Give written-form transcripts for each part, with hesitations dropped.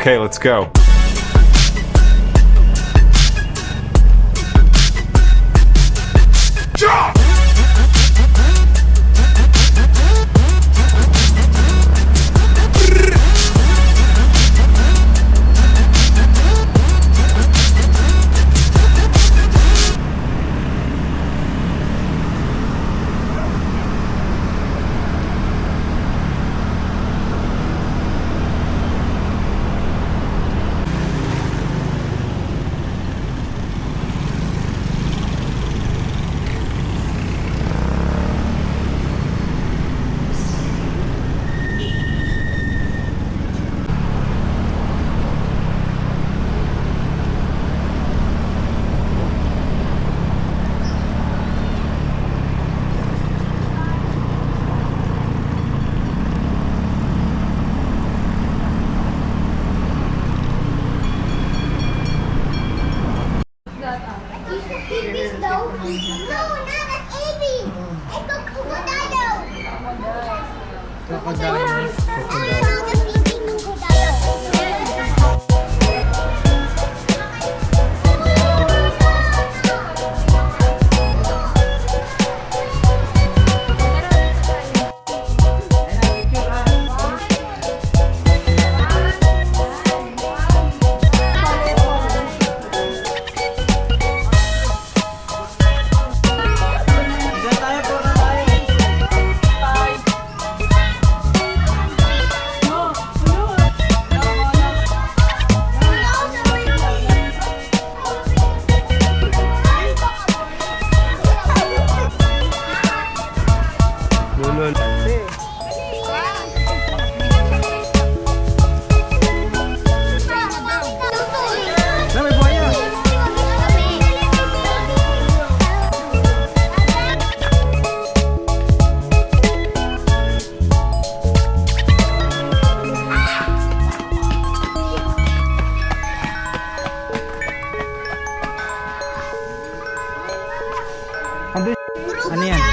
Okay, let's go. Babies though? No, not an baby. It's a crocodile. Crocodile. I saw the speaking crocodile. Ano yan?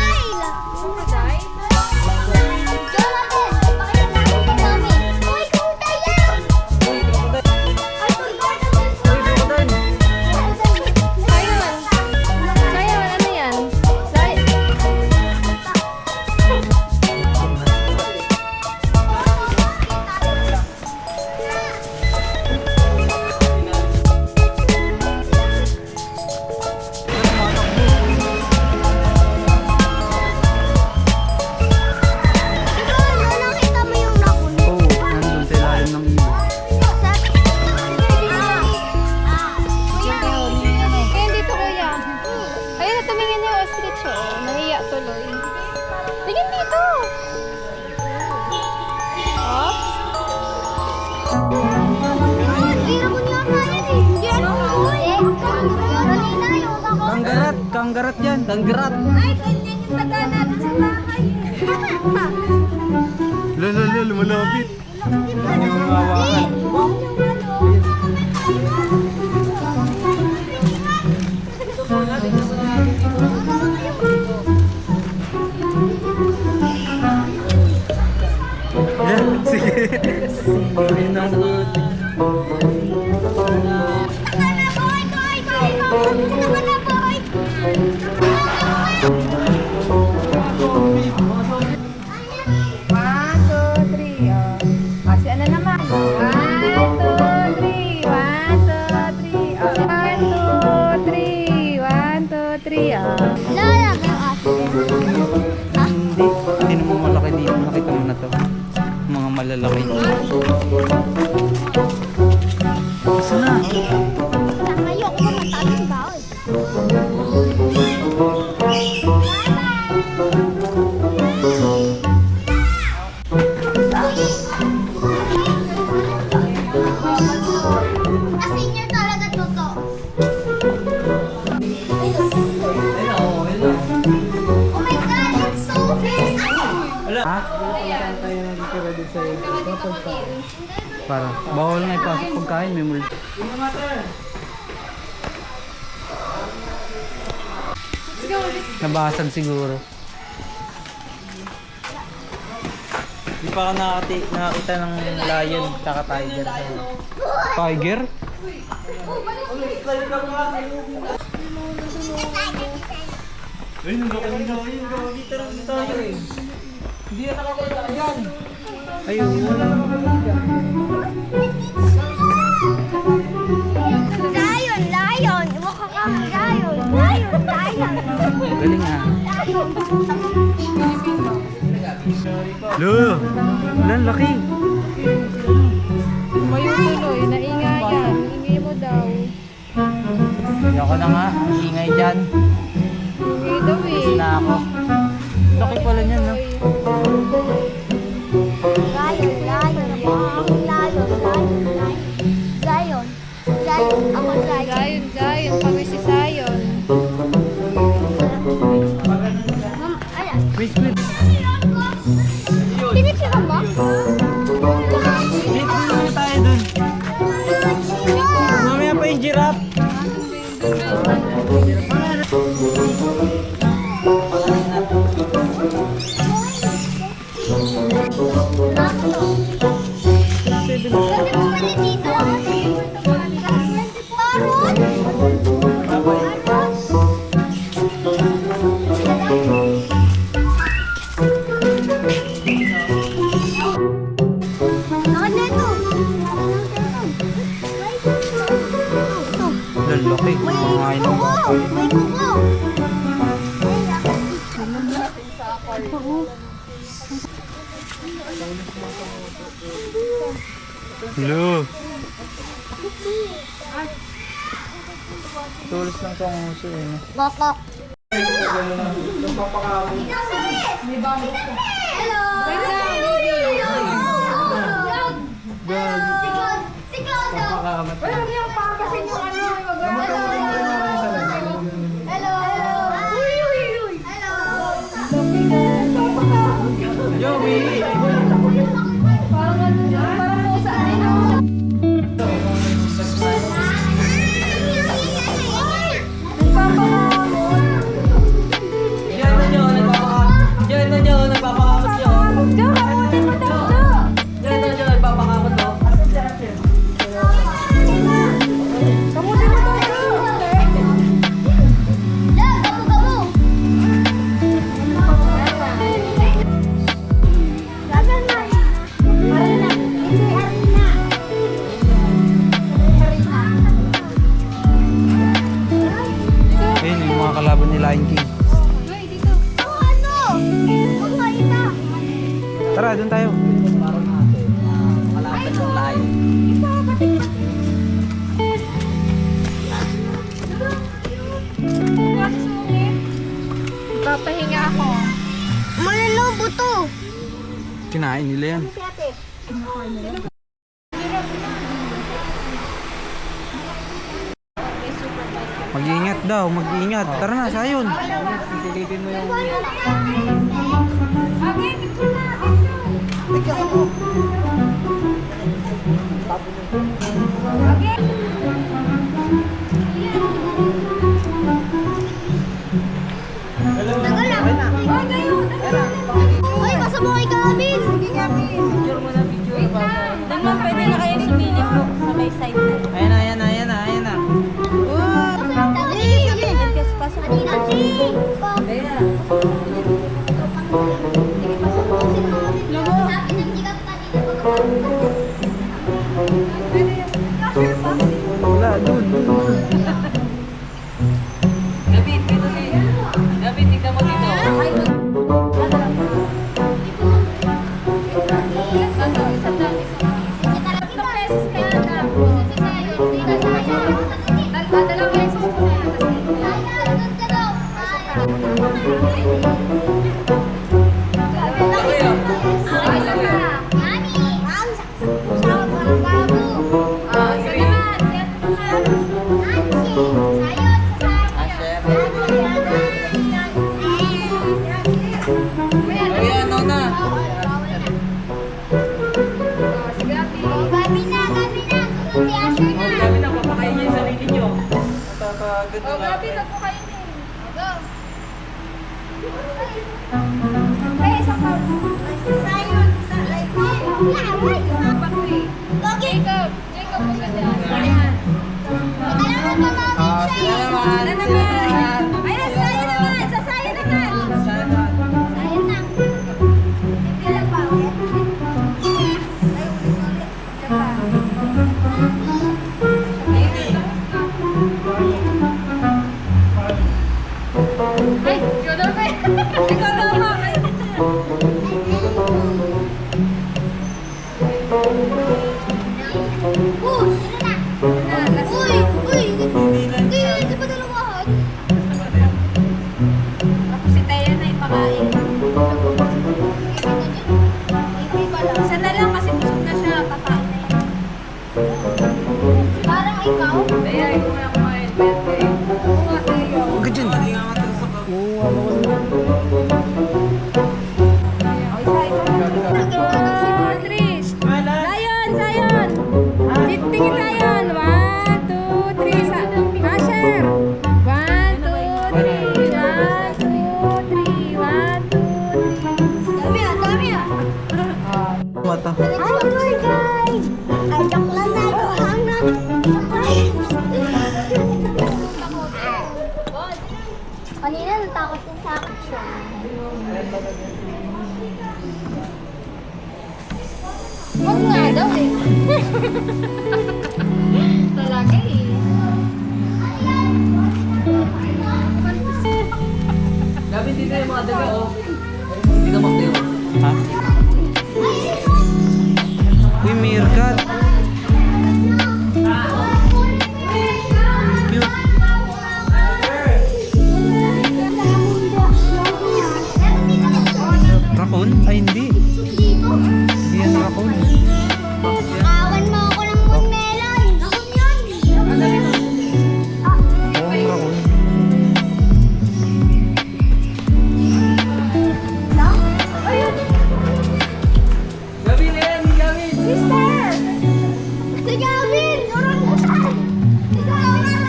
Tingin dito! Oh? Kanggarat yan. Kanggarat. Ay, ganyan yung taga natin sa bahay. Lala, lumalapit. Sige. Singin ng buti. Hindi naman malaki dito. Nakita mo na to. Mga malalaki. Isa na. Ayoko ba matalang baon? Senior talaga to. Oh my God, it's so big! Ha? Tayo nagkira din sa'yo. Para bawal na ipasok pagkain, may multo. Nabasag siguro. Di pa ka nakakita ng lion tsaka tiger. Tiger? Hindi na nakakita dyan. Ayun. Lion, lion. Mukha kang lion. Lion, lion. Galing ah. Lo! Lan, laki. Tumayo tuloy, naingayan. Ingay mo daw. Ayoko na nga, ang ingay dyan. Ingay daw eh. Gusto na ako. Laki pala niyan, no? Lion, lion. Wow, lion, lion, lion. Lion. Lion. Ako lion. Zion, Zion. Kami si Zion. Ma'am, ala. Wait, wait. Pinipsikan mo? Wait, muna tayo dun. Mamaya pa yung giraffe. Pwede mo pala dito. Lan, laki. Kumain ng mga kain. May kuko. Hello. Tulis lang to ang uso eh. Kokok. Hello. Si Claudio. Hello. Joey! Diyan na nyo, nagpapakamot nyo. Diyan na nyo, nagpapakamot nyo. Ayun yung mga kalaban ni Lion King. Tara, doon tayo. Kalaban ng Lion. Papahinga ako. Malalobo to. Kinain nila yan. Mag-iingat daw, mag-iingat. Tara na, sayon. Sisilipin mo yung... Ay, masabukay ka namin. Naman, pwede na kayo sumilip po sa may side na. Ayan na, ayan na, ayan na, ayan na. Kasi pasok po. Wala, doon. David, dito din. David, tignan mo dito. Oh, grabe na po kayo eh. Go. Kaya isang pa. Sayon. Sa like it. Jacob. Jacob mo ka dyan. Ayan. Kailangan pa namin siya. Ano naman? Ayan, sayo naman. Sasayo naman. Sayon na. Hindi lang pa. Ay, ikaw daw ba? Ikaw daw ba? Push! Uy! Uy! Hindi! Hindi ba dalawahan? Tapos si Taya na ipakain. Hindi pala. Isa na lang kasi busog na siya. Kakain na yan. Parang ikaw? Taya, ikaw na kumain. Oo nga, Taya. Huwag ka dyan. Oo, ano ko na. Si Patrice. Zion, Zion. Tingin Zion. 1, 2, 3. Asher. 1, 2, 3. 1, 2, 3. 1, 2, 3. Dami ah! Dami ah! Mata. Hi guys! Ay, joke lang tayo. Hanggang. Kanina natakot din sa akin siya. Huwag nga daw eh. Talaga eh. Gabi dito yung mga daga, oh. Hindi ka magtayo. Ha? Uy, meerkat. Cute. Raccoon? Ay, hindi. Hindi yan raccoon. Nakawan mo ako ng watermelon. Ako yun. Oo, raccoon. Gabi na yan, gabi. Sister! Si Gavin! Orangutan! Si Gavin!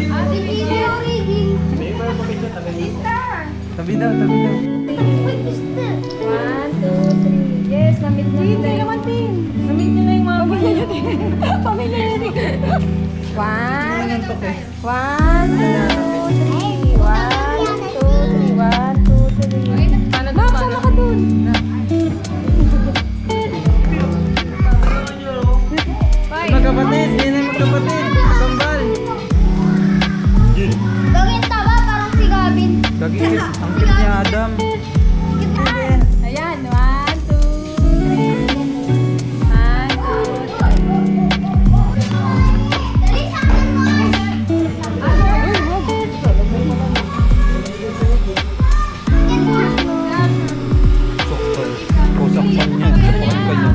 Ate Bibi Origin! Sister! Tabi daw, tabi daw. Wait, sister! 1, 2, 3. Yes, namit na yun. Tayo naman din. Namit nyo na yung mga pamilya nyo din. Pamilya nyo din. 1, 1, 2, 3. 1, 2, 3. Max, sama ka dun. Bye. Magkapatid, hindi na magkapatid. Kambal. Gawin taba parang si Gavin. Gagigit, ang cute niya, Adam. Ayan, 1, 2, 3. 1, 2, 3. Dali sa akin mo! Sokol. Kusaksan niya. Sapakan ka niya.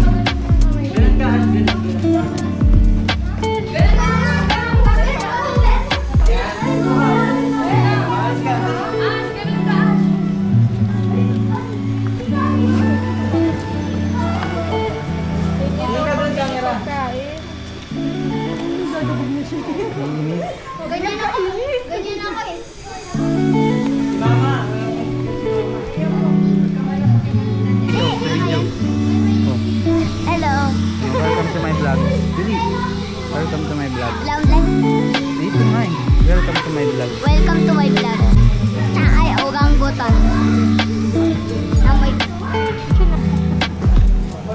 Ganyan ako. Ganyan ako eh. Oh. Hello. Welcome to my vlog. Dili. Welcome to my vlog. Long life. Dito nga eh. Welcome to my vlog. Welcome to my vlog. Ay, ugang buton. Na may...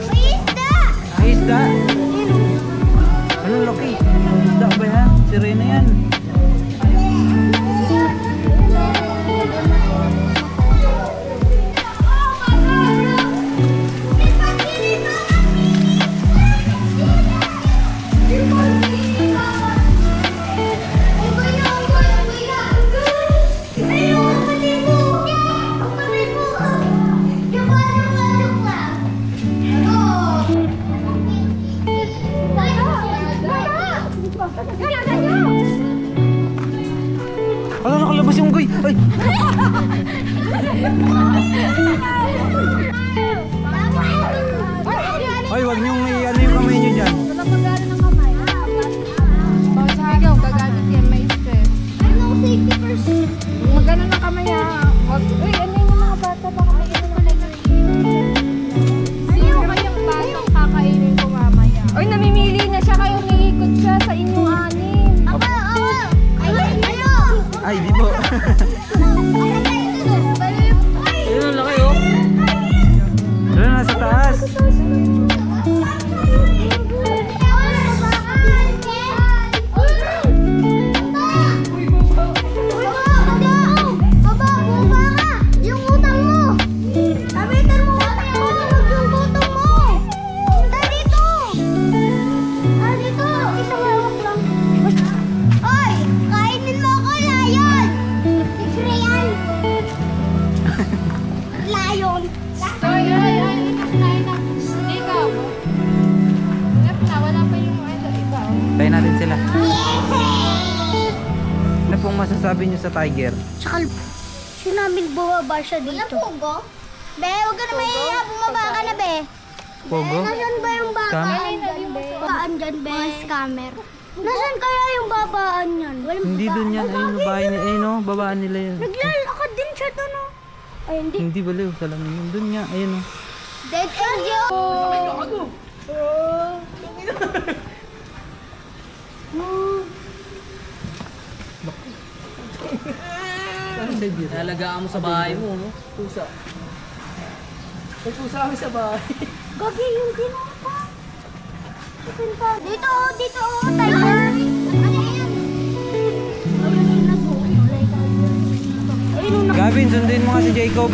May isda! Ay, isda! Ano, laki? Isda ba yan? Sirena yan. Ano, nakalabas yung unggoy? Ay! Ay, wag niyong i-ano yung kamay niyo dyan. Wala pag-ano ng kamay. Bawal sa ikaw, Tayo natin sila. Ano pong masasabi niyo sa tiger? Tsaka, sinabing bumaba siya dito. Wala pugo? Be, huwag ka na mahiya. Bumaba ka na, be. Pogo? Nasaan ba yung babaan? Babaan dyan, be. Mga scammer. Nasaan kaya yung babaan yan? Hindi dun yan. Ayun, babae niya. Ayun o, babaan nila yun. Naglalakad din siya doon, oh. Ay, hindi. Hindi baliw. Salamin yun. Dun nga. Ayun o. Dead end yun. Nalagaan mo sa bahay mo, no? Pusa. May pusa kami sa bahay. Gagi yung ginapa. Dito, oh, dito, oh, tiger. Ano yan? Gavin, sundin mo nga si Jacob.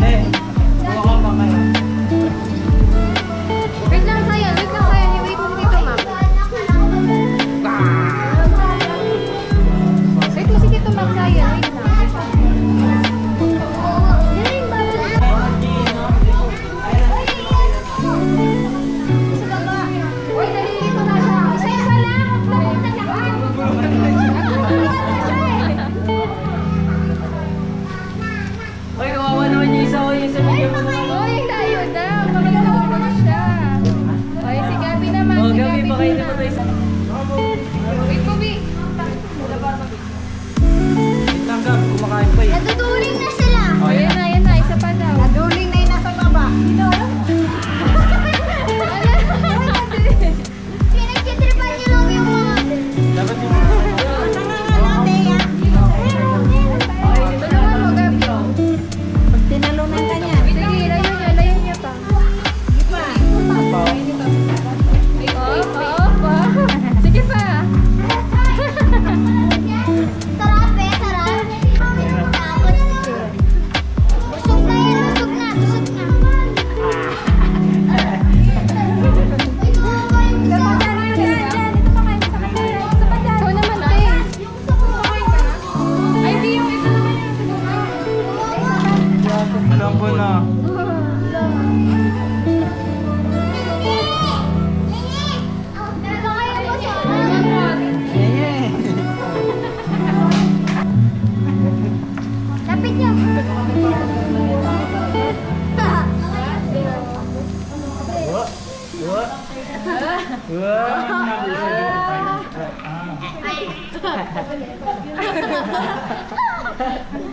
Ayun. Wait lang sa'yo. Wait lang sa'yo. Iwait mo dito, ma'am. Wait mo si Tito Mac sa'yo. Wait lang. Uy, dali dito na siya. Isa-isa lang. Huwag na Ay, kawawa naman yung isa. Yung isa medyo mo naman. Uy, tayo na. Makikita na siya. Uy, si Gabi naman. Oh, Si Gabi, Gabi baka hindi muna. pa tayo sa... Wait, Bobby. Wait lang, Gab. Kumakain pa eh. Naduduling na sila. Oh, Ayan na, ayan na. Isa pa daw. Naduling na yung nasa baba. Pinagtitripan niyo lang yung mga... Dapat yung... Tulungan mo, Gabi. Tinalunan ka niya. Sige, layo niya pa. Oo, pa. Sige pa. Sarap eh, sarap. Tapos, busog na yan, busog na, busog na. Ikaw naman, te. Ay, di yung ito naman yung Alam ko na. Lapit niya.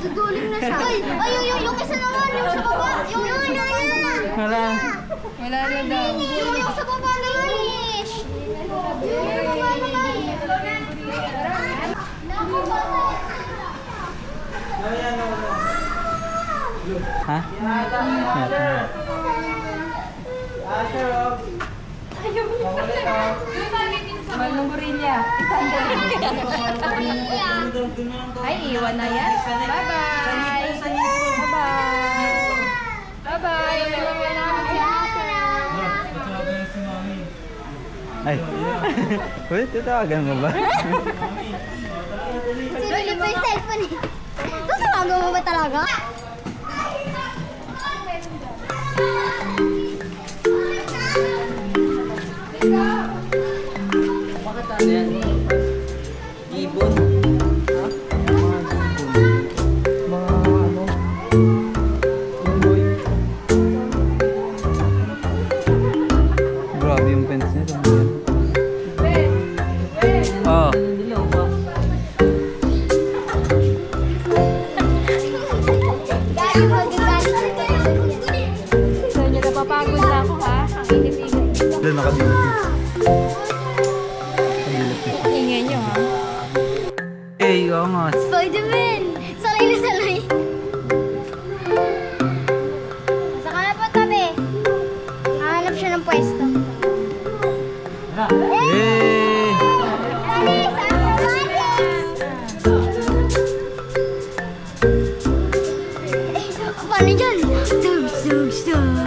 Duduling na siya. Ay, yung isa naman, yung sa baba. Yung Hala. Wala na daw. yung sa baba naman eh. Yung baba naman. Ha? Manong gorilla. Ay, iwan na yan. Bye-bye. Bye-bye. Bye-bye. Iwan namin si Ate. Ay. Uy, tatawagan mo ba? Sinulip mo yung cellphone eh. Tatawagan mo ba talaga? Bakit ano yan? Ibon? Ha? Mga ano? Unggoy. Grabe yung fence nito. Oh. Dilaw ba? Galing mo, galing. So, niyo napapagod na ako, ha? Ang init-init. Doon nakadilit. Nakadilit na. Ingay niyo, ha? Eh, oo nga. Spider-Man! Salay na salay. Saka na po tabi. Hanap siya ng pwesto. Eh! Dali, paano dyan? Stop, stop, stop.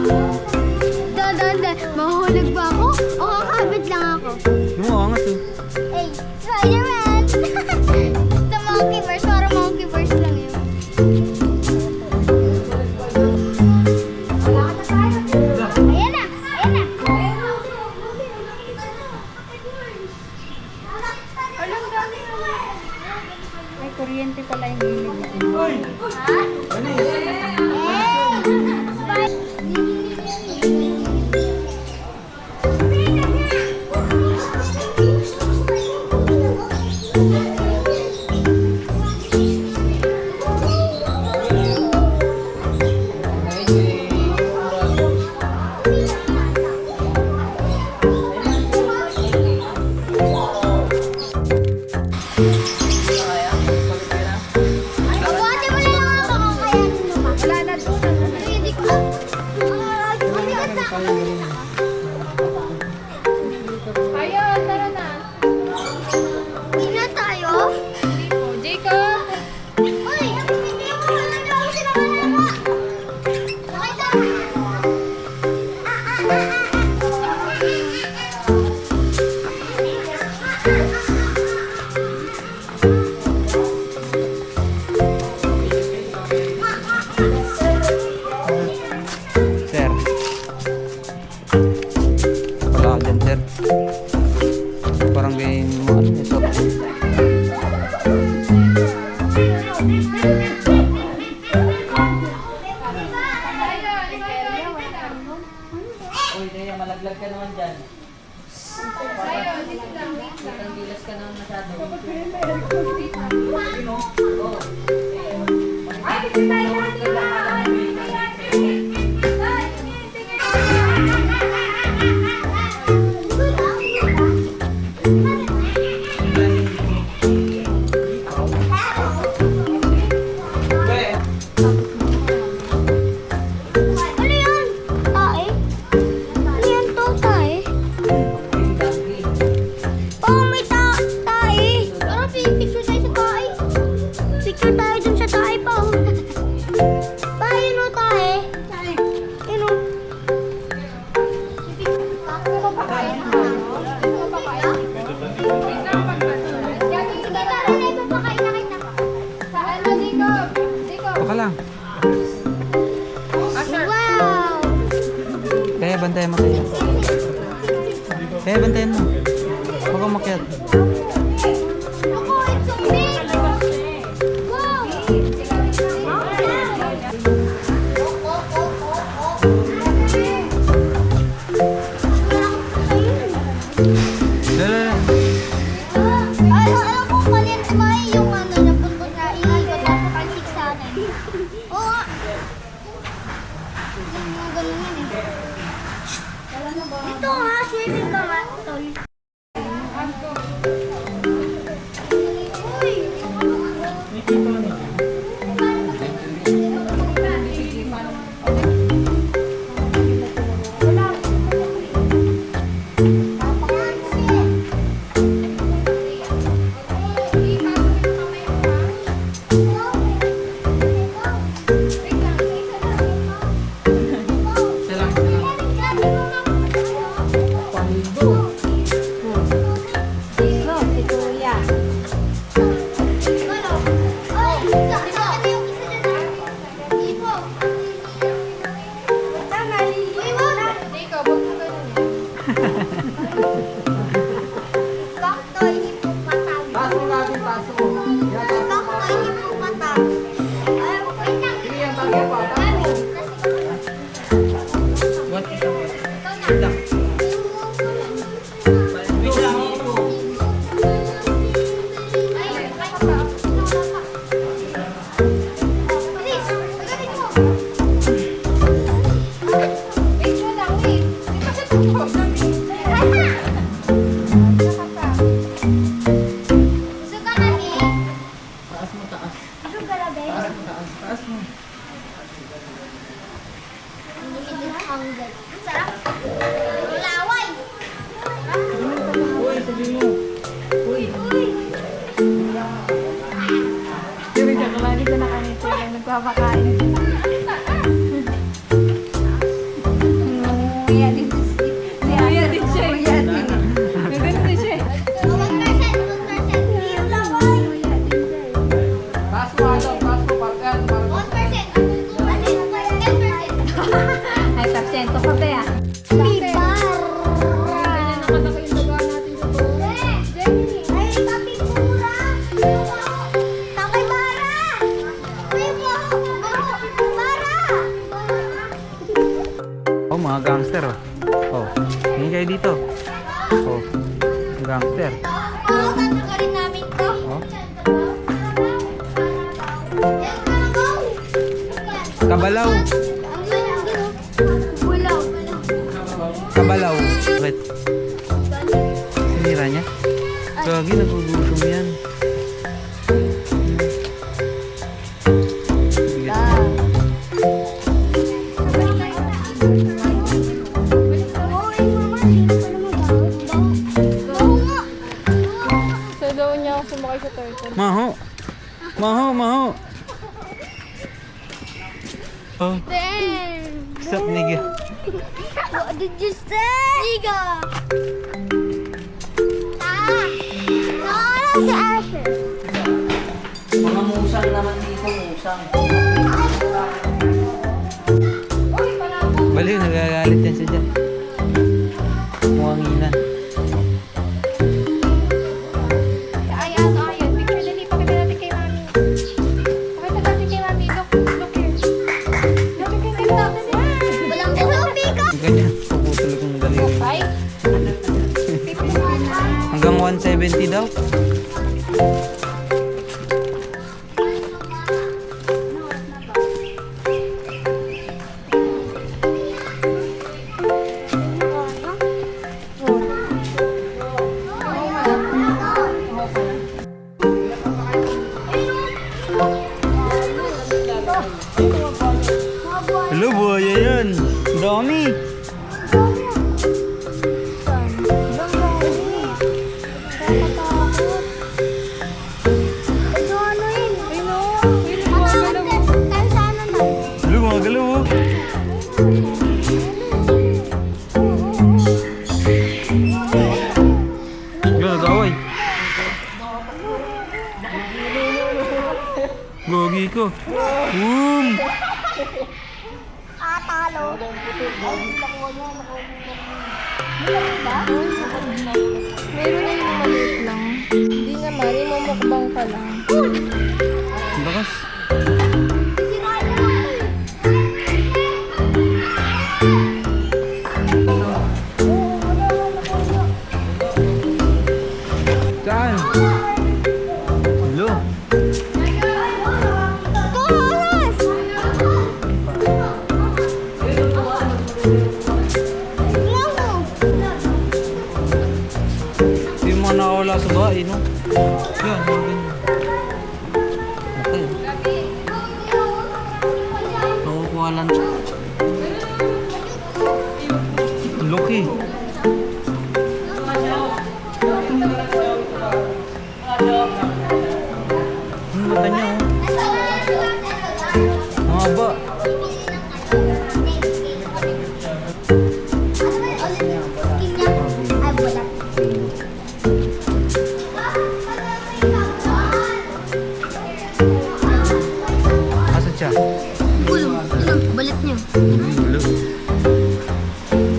kaya galing. Ayun, tara na. Hindi na tayo? Jacob! Uy! Hindi mo wala na ako sila malama. Nakita mo? Sir. Wala ka dyan, sir. Parang ganyan mo, ano, ito. Uy, Dea, malaglag ka naman dyan. Ang gilas ka naman masyado. Ano yan? Tae? Ano yan to, tae? Oo, may tae. Tara, picture tayo sa tae. Picture tayo dun sa tae pa. Oh. Tae, yun o, tae. Yun o. Sige, tara na, ipapakain na kita. Saan na, Jacob? Jacob! Baka lang. Wow! Kaya bantayan mo kaya. Kaya bantayan mo. Huwag kang makyat. Ako, it's so big! Wow! Lala. Alam ko maliit ba yung ano, napuntot na iikot na sa pansik sa atin. Oo nga. Yung mga ganun yun eh. Ito nga, swimming ka nga, tol. Uy! Jacob, huwag mo ganun. Kaktoy, hipopotamo. Paso natin, paso. Yan, Kaktoy, hipopotamo. Ay, wait lang. Sige, ang tagay pa. What? Ito na. Wait lang. Ay, bilis, magaling mo. Wait mo lang, wait. Di ba siya tutok? Gusto ka na, Nick? Taas mo, taas. Gusto ka na, Bes? Taas mo, taas. Taas mo. Ang sarap. Laway. Uy, sabi mo. Uy. Sabi ka, kumali ko na kami sila nagpapakain. Kuya din siya. Kuya din siya. Maganda siya. 1%, 1%. Yung laway. Taas mo, ano? Taas mo, parkan. 1%. 10%. Ay, pasyento ka ba yan? Pibar. Ganyan ang katako yung daga natin sa to. Jenny! Ay, kapipura. Takay bara. May baho. Bara. Oh, mga gangster, oh. Oh, hindi kayo dito. Oh, gangster. Oo, tatagarin namin to. Oh, Yan ka na, go. kabalaw. Ang ganda. Bulaw. Kabalaw. Bakit? Sinira niya? Gagi, nagugutom yan. Bigat. Oh, Then, stop nigga. what did you say? Niga. Nawala si Asher. Mga musang naman dito, musang. Baliw, nagagalit yan siya dyan. Muhanginan. Ayan, ayan. Picture dali. Pakita natin kay Mami. Pakita natin kay Mami. Look here. Look here. Look natin yan. Walang buhupi ka. Ganyan, puputulog ng daliri. Ay. Hanggang 170 daw. Hello, buhaya yan. Dami. Hello, mga galaw. Oh. Yo, nag-away. Gogi ko. Boom! Meron na yung maliit lang. Hindi naman. Imumukbang ka lang. Ang bakas. Saan? Hello? Yung mga nakawala sa bahay, no? Yan, mga ganyan. Okay. Nakukuha lang siya. Ang laki. Ang mata niya, oh. Ang haba. Asan siya? Balat niyo. Hello.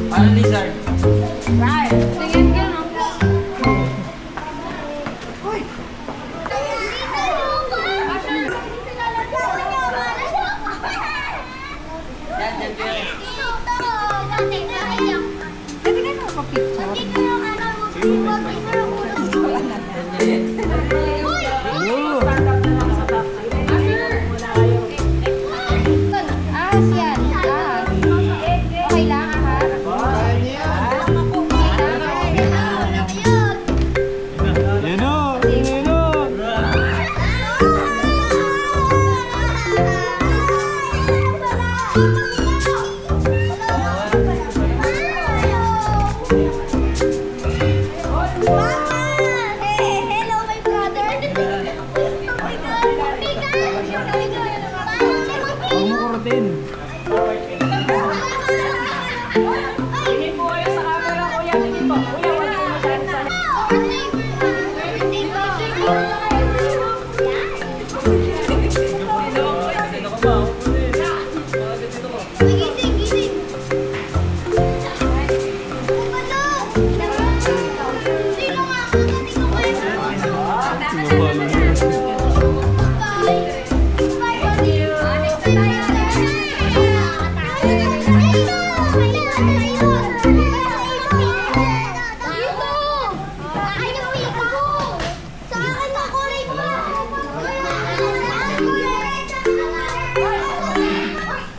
Paano lizard? Right. Tingin ka, no? Tingin mo pa picture. Wow. Yan. Okay lang, ha? Yan o. Yan o. Hello, my brother. Pangmukuratin.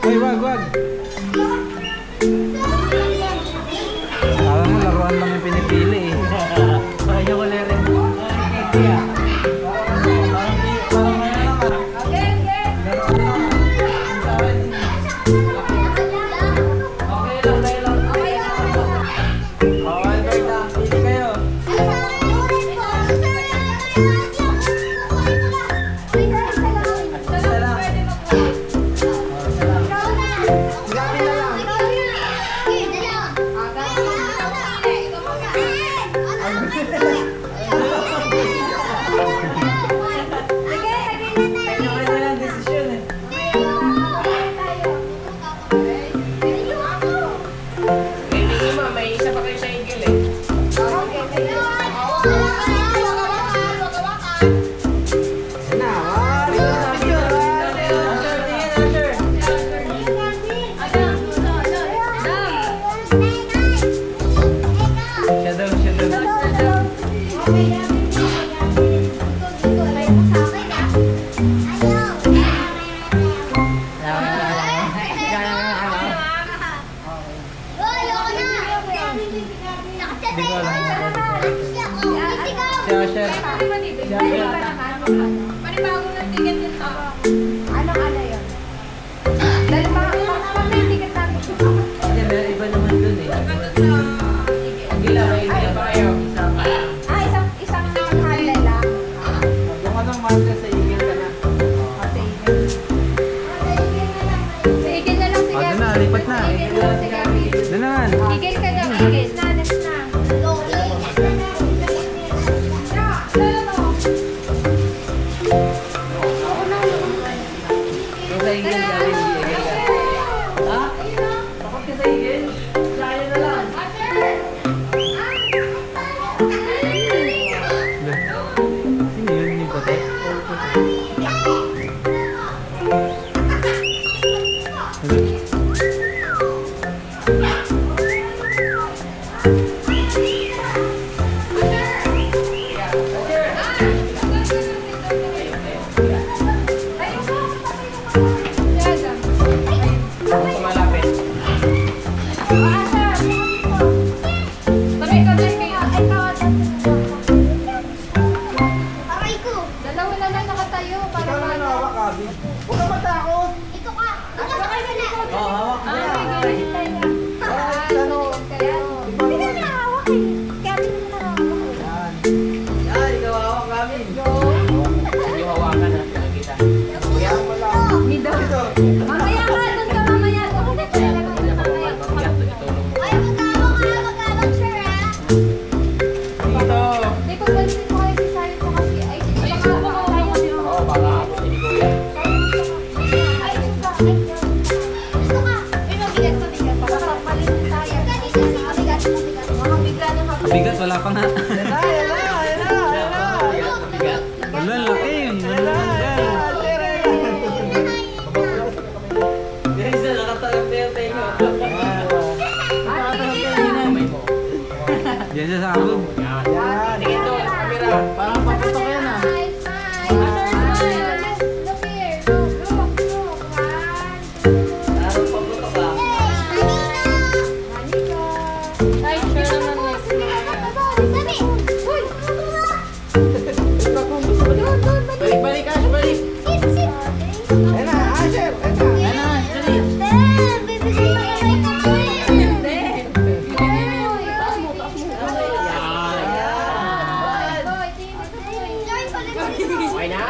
Ay, wag. Alam mo, laruan lang yung pinipili eh. Kaya wala rin. Hindi ko alam. Si Asher. Panibagong ng ticket yun to. Anong ano yun? Dahil may ticket namin. Hindi, may iba naman dun eh. Gila, may iba pa kayo. Isang handle lang. Doon ka ng manda sa igil ka na. Sa igil na lang si Oh, Gabi. doon na, lipat na. Sa igil na lang si Gabi. Doon naman. Igil ka na, igil. Nanas na. Doon sa igil ka rin, si igil ka. Ha? Takot ka sa igil? Sa'yo na lang. Sino yun yung puti? Doon sa malapit. Aray ko. Dalawa na lang nakatayo para Ikaw na hawak, Gabi. Huwag ka matakot. Ito ka. Ito ka na. Oo, hawak mo na. Hindi na hawak eh. Kaya hindi na hawak. Yan. Yan, ikaw hawak, Gabi. Yung hawakan na, nakita. Kuya, mo lang. Dito. Mamaya ka, doon ka mamaya. Ay, magkawak ka. Magkawak, sir, ah. Dito. Hindi ko pansin mo kayo si Sayo sa kasi. Ay, sige pa nga ako tayo. Oo, baka ako si Kuya. Ay, ito ka. Ito ka. Ito, bigat ko, bigat. Baka palit si Sayo. Dito, bigat, bigat. Mga bigla na ako. Bigat, wala pa nga. Yan na, yan na, yan na, yan na. Bigat. Wala, laki yun. Wala, Guys, nakatagap na yung tengo. Kamay mo. Diyan siya sa abog. Yan. Dito, camera. Parang paputok yan ah. Smile, smile. Look here. Look, look. Parang paputok ah. Manika. Ay, sure naman next month. Uy! Balik, balik, Ash, balik. Yan na, Asher. Yan na. Yan na, actually. Okay na?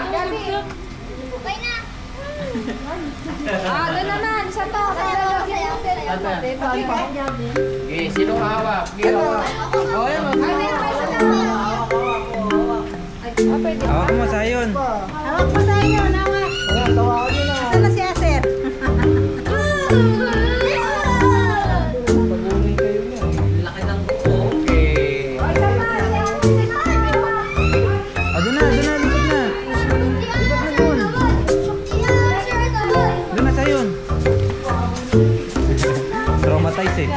Ah, doon naman. Sa to. Okay, sino hawak? Sige, hawak. Oh, yan. Hawak mo sa yun. Hawak mo sa inyo, hawak. Ayan, tawakan nyo na. Ito na si Aser. Pag-uwi kayo niya. Laki ng buko. Okay. Ah, doon na, likod na. Doon na sa yun. Traumatize eh.